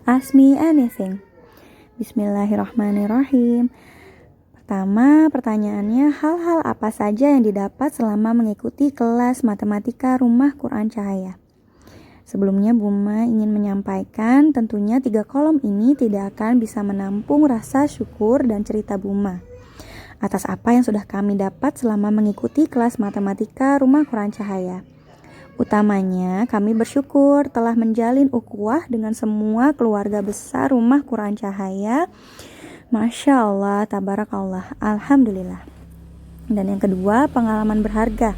Ask me anything. Bismillahirrahmanirrahim. Pertama, pertanyaannya, hal-hal apa saja yang didapat selama mengikuti kelas matematika Rumah Quran Cahaya? Sebelumnya Buma ingin menyampaikan tentunya 3 kolom ini tidak akan bisa menampung rasa syukur dan cerita Buma atas apa yang sudah kami dapat selama mengikuti kelas matematika Rumah Quran Cahaya. Utamanya kami bersyukur telah menjalin ukhuwah dengan semua keluarga besar Rumah Quran Cahaya. Masya Allah, tabarakallah, alhamdulillah. Dan yang kedua, pengalaman berharga.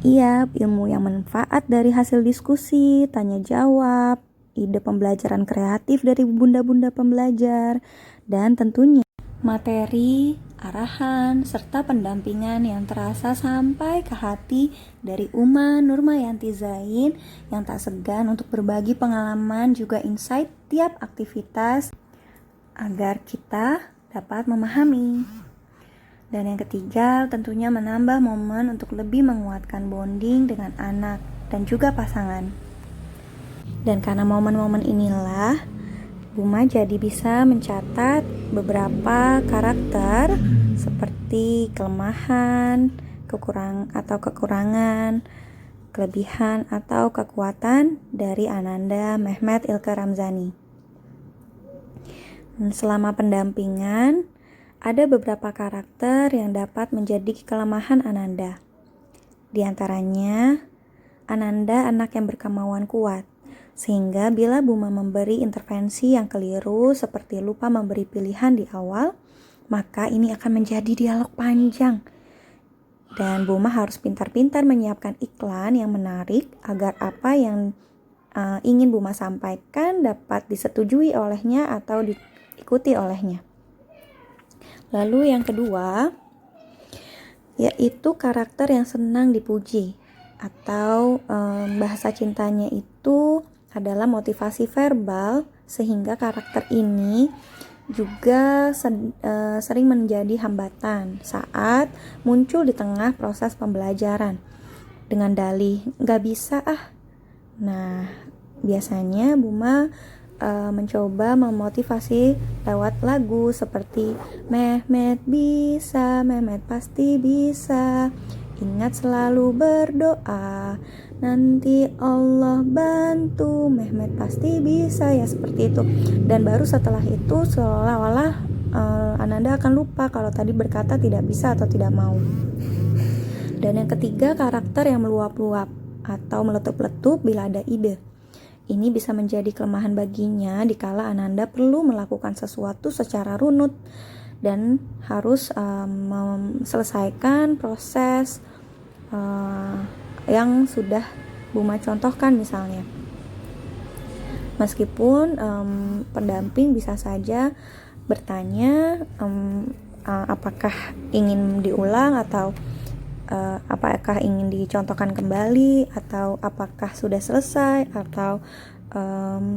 Iya, ilmu yang manfaat dari hasil diskusi, tanya jawab, ide pembelajaran kreatif dari bunda-bunda pembelajar, dan tentunya materi, arahan, serta pendampingan yang terasa sampai ke hati dari Uma Nurmayanti Zain yang tak segan untuk berbagi pengalaman juga insight tiap aktivitas agar kita dapat memahami. Dan yang ketiga, tentunya menambah momen untuk lebih menguatkan bonding dengan anak dan juga pasangan. Dan karena momen-momen inilah, Buma jadi bisa mencatat beberapa karakter seperti kelemahan, kekurangan, kelebihan atau kekuatan dari Ananda Mehmet Ilke Ramzani. Selama pendampingan, ada beberapa karakter yang dapat menjadi kelemahan Ananda. Di antaranya, Ananda anak yang berkemauan kuat, sehingga bila Buma memberi intervensi yang keliru seperti lupa memberi pilihan di awal, maka ini akan menjadi dialog panjang. Dan Buma harus pintar-pintar menyiapkan iklan yang menarik agar apa yang ingin Buma sampaikan dapat disetujui olehnya atau diikuti olehnya. Lalu yang kedua, yaitu karakter yang senang dipuji atau bahasa cintanya itu adalah motivasi verbal, sehingga karakter ini juga sering menjadi hambatan saat muncul di tengah proses pembelajaran dengan dalih "gak bisa ah". Nah, biasanya Buma mencoba memotivasi lewat lagu seperti Mehmet bisa, Mehmet pasti bisa, ingat selalu berdoa, nanti Allah bantu, Mehmet pasti bisa, ya seperti itu. Dan baru setelah itu seolah-olah Ananda akan lupa kalau tadi berkata tidak bisa atau tidak mau. Dan yang ketiga, karakter yang meluap-luap atau meletup-letup bila ada ide. Ini bisa menjadi kelemahan baginya dikala Ananda perlu melakukan sesuatu secara runut dan harus menyelesaikan proses yang sudah Buma contohkan misalnya. Meskipun pendamping bisa saja bertanya apakah ingin diulang atau apakah ingin dicontohkan kembali atau apakah sudah selesai atau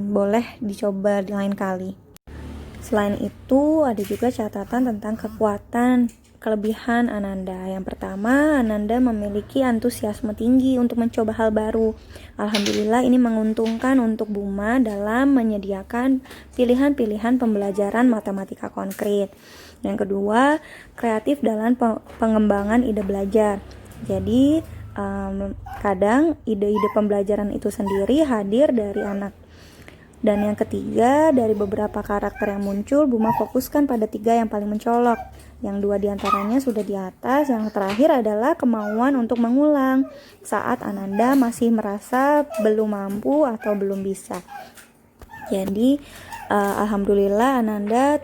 boleh dicoba di lain kali. Selain itu, ada juga catatan tentang kekuatan kelebihan Ananda. Yang pertama, Ananda memiliki antusiasme tinggi untuk mencoba hal baru. Alhamdulillah, ini menguntungkan untuk Buma dalam menyediakan pilihan-pilihan pembelajaran matematika konkret. Yang kedua, kreatif dalam pengembangan ide belajar. Jadi, kadang ide-ide pembelajaran itu sendiri hadir dari anak. Dan yang ketiga, dari beberapa karakter yang muncul, Buma fokuskan pada 3 yang paling mencolok. Yang 2 diantaranya sudah di atas. Yang terakhir adalah kemauan untuk mengulang saat Ananda masih merasa belum mampu atau belum bisa. Jadi, alhamdulillah Ananda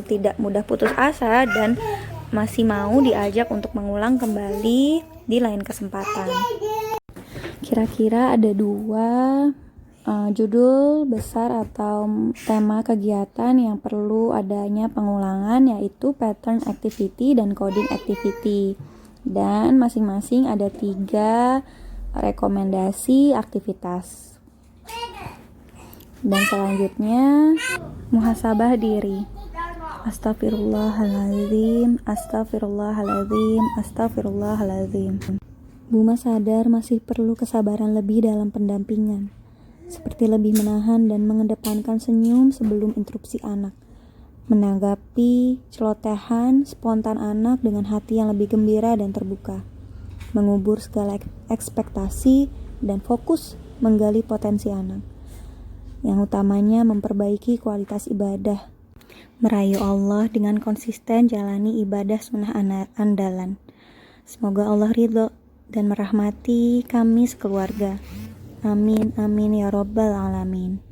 tidak mudah putus asa dan masih mau diajak untuk mengulang kembali di lain kesempatan. Kira-kira ada 2 judul besar atau tema kegiatan yang perlu adanya pengulangan, yaitu pattern activity dan coding activity. Dan masing-masing ada 3 rekomendasi aktivitas. Dan selanjutnya muhasabah diri. Astagfirullahaladzim, astagfirullahaladzim, astagfirullahaladzim. Buma sadar masih perlu kesabaran lebih dalam pendampingan. seperti lebih menahan dan mengedepankan senyum sebelum interupsi anak. Menanggapi celotehan spontan anak dengan hati yang lebih gembira dan terbuka. Mengubur segala ekspektasi dan fokus menggali potensi anak. Yang utamanya memperbaiki kualitas ibadah. Merayu Allah dengan konsisten jalani ibadah sunnah andalan. Semoga Allah ridho dan merahmati kami sekeluarga. Amin, amin ya Rabbal Alamin.